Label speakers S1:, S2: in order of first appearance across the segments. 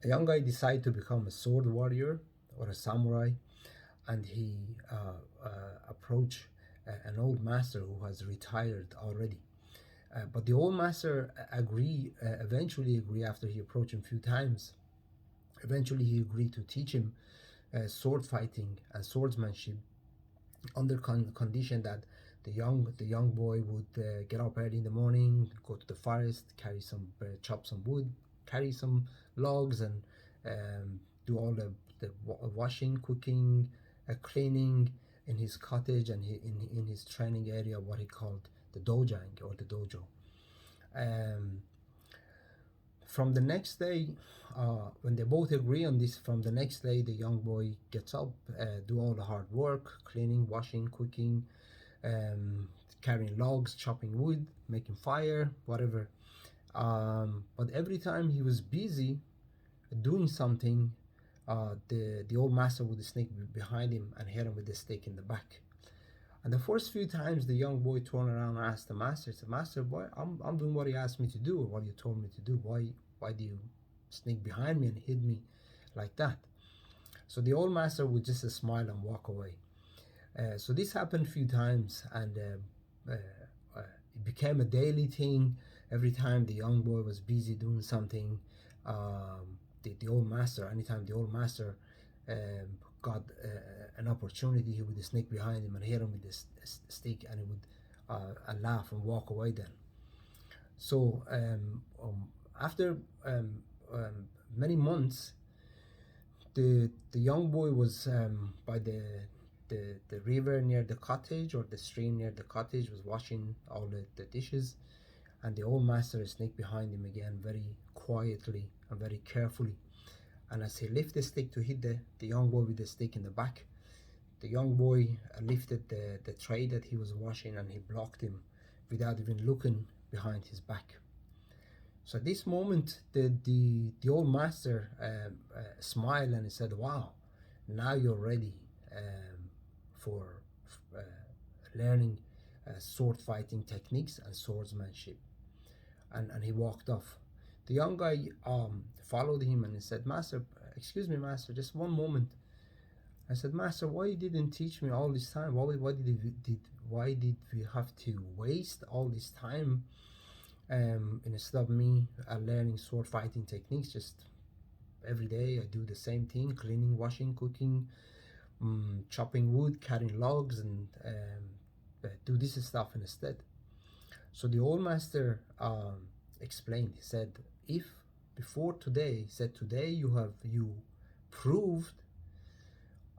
S1: A young guy decided to become a sword warrior or a samurai, and he approached an old master who has retired already. But the old master eventually agree after he approached him a few times. Eventually, he agreed to teach him sword fighting and swordsmanship under condition that the young boy would get up early in the morning, go to the forest, carry some chop some wood, carry some logs, and do all the washing, cooking, cleaning in his cottage and in his training area, what he called the dojang or the dojo. Um, from the next day, when they both agree on this, from the next day the young boy gets up, do all the hard work, cleaning, washing, cooking, um, carrying logs, chopping wood, making fire, whatever. But every time he was busy doing something, the old master would sneak behind him and hit him with the stick in the back. And the first few times, the young boy turned around and asked the master, said, "Master, boy, I'm doing what he asked me to do, or what you told me to do. Why do you sneak behind me and hit me like that?" So the old master would just smile and walk away. So this happened a few times, and it became a daily thing. Every time the young boy was busy doing something, the old master, anytime the old master got an opportunity, he would sneak behind him and hit him with this stick, and he would laugh and walk away then. So after many months, the young boy was by the river near the cottage, or the stream near the cottage, was washing all the dishes, and the old master sneaked behind him again very quietly and very carefully. And as he lifted the stick to hit the young boy with the stick in the back, the young boy lifted the tray that he was washing, and he blocked him without even looking behind his back. So at this moment, the old master smiled and he said, "Wow, now you're ready for uh, learning sword fighting techniques and swordsmanship." And he walked off. The young guy followed him and he said, "Master, excuse me, master, just one moment." I said, "Master, why you didn't teach me all this time? Why did we have to waste all this time instead of me learning sword fighting techniques? Just every day I do the same thing: cleaning, washing, cooking, chopping wood, carrying logs, and do this stuff instead." So the old master explained. He said, "If before today," he said, "today you proved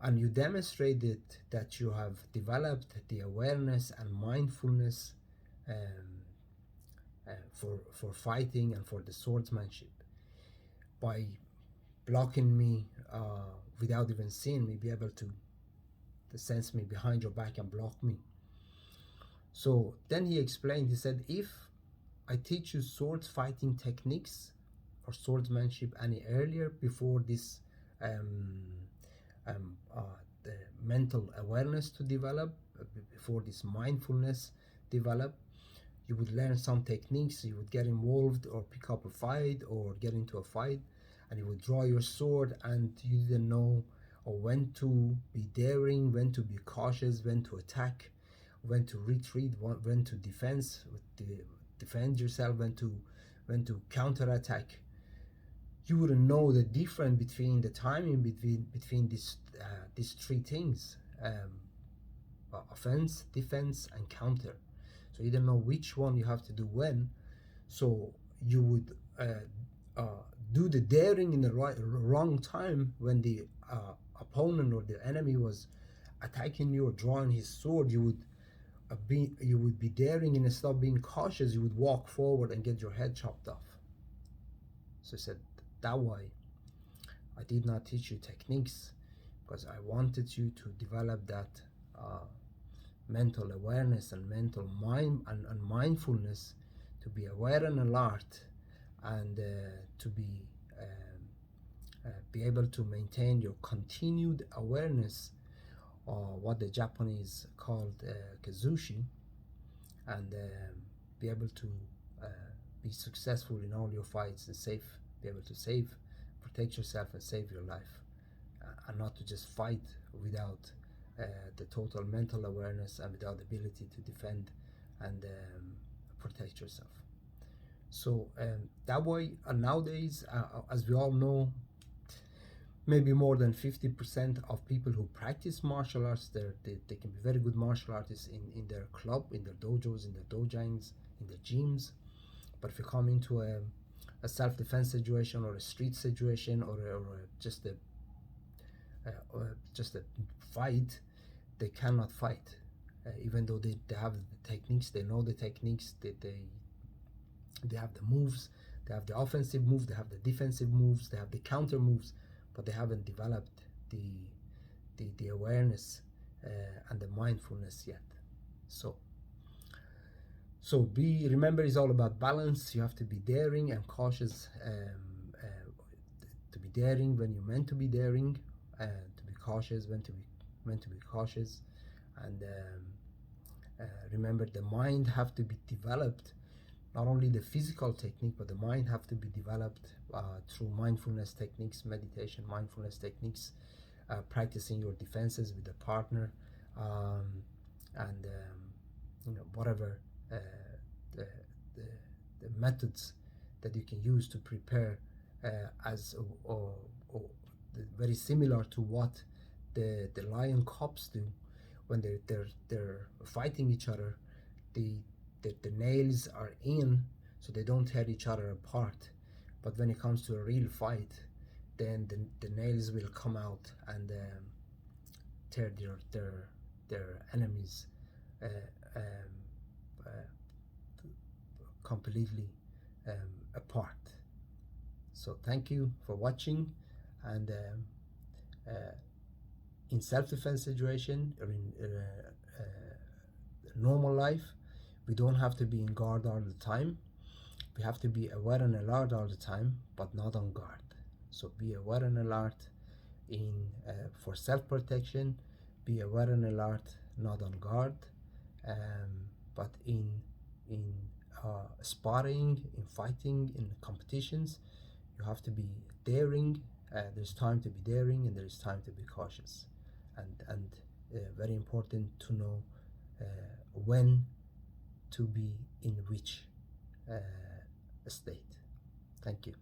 S1: and you demonstrated that you have developed the awareness and mindfulness um, for fighting and for the swordsmanship by blocking me without even seeing me, be able to sense me behind your back and block me." So then he explained, he said, "If I teach you swords fighting techniques or swordsmanship any earlier, before this um, the mental awareness to develop, before this mindfulness develop, you would learn some techniques, you would get involved or pick up a fight or get into a fight, and you would draw your sword, and you didn't know or when to be daring, when to be cautious, when to attack, when to retreat, when to defend yourself, when to counterattack. You wouldn't know the difference between the timing between these three things: offense, defense, and counter. So you don't know which one you have to do when. So you would do the daring in the wrong time when the opponent or the enemy was attacking you or drawing his sword. You would be daring, and instead of being cautious, you would walk forward and get your head chopped off. So I said, that way I did not teach you techniques, because I wanted you to develop that mental awareness and mental mind and mindfulness, to be aware and alert, and to be able to maintain your continued awareness, or what the Japanese called kazushi, and be able to uh, be successful in all your fights and be able to save, protect yourself and save your life, and not to just fight without the total mental awareness and without the ability to defend and protect yourself. So that way, nowadays, as we all know, maybe more than 50% of people who practice martial arts, they can be very good martial artists in their club, in their dojos, in their dojangs, in their gyms. But if you come into a self-defense situation or a street situation or just a fight, they cannot fight. Even though they have the techniques, they know the techniques, they have the moves, they have the offensive moves, they have the defensive moves, they have the counter moves, but they haven't developed the awareness and the mindfulness yet. So remember, it's all about balance. You have to be daring and cautious, to be daring when you're meant to be daring, to be cautious when to be meant to be cautious, and remember, the mind have to be developed. Not only the physical technique, but the mind have to be developed through mindfulness techniques, meditation, mindfulness techniques, practicing your defenses with a partner, and whatever the, the methods that you can use to prepare, as or very similar to what the lion cubs do when they're fighting each other. The nails are in, so they don't tear each other apart. But when it comes to a real fight, then the nails will come out and tear their enemies completely apart. So thank you for watching, and in self-defense situation or in normal life, we don't have to be in guard all the time. We have to be aware and alert all the time, but not on guard. So be aware and alert in for self-protection. Be aware and alert, not on guard. But in sparring, in fighting, in competitions, you have to be daring. There's time to be daring, and there's time to be cautious, and very important to know when to be in which state. Thank you.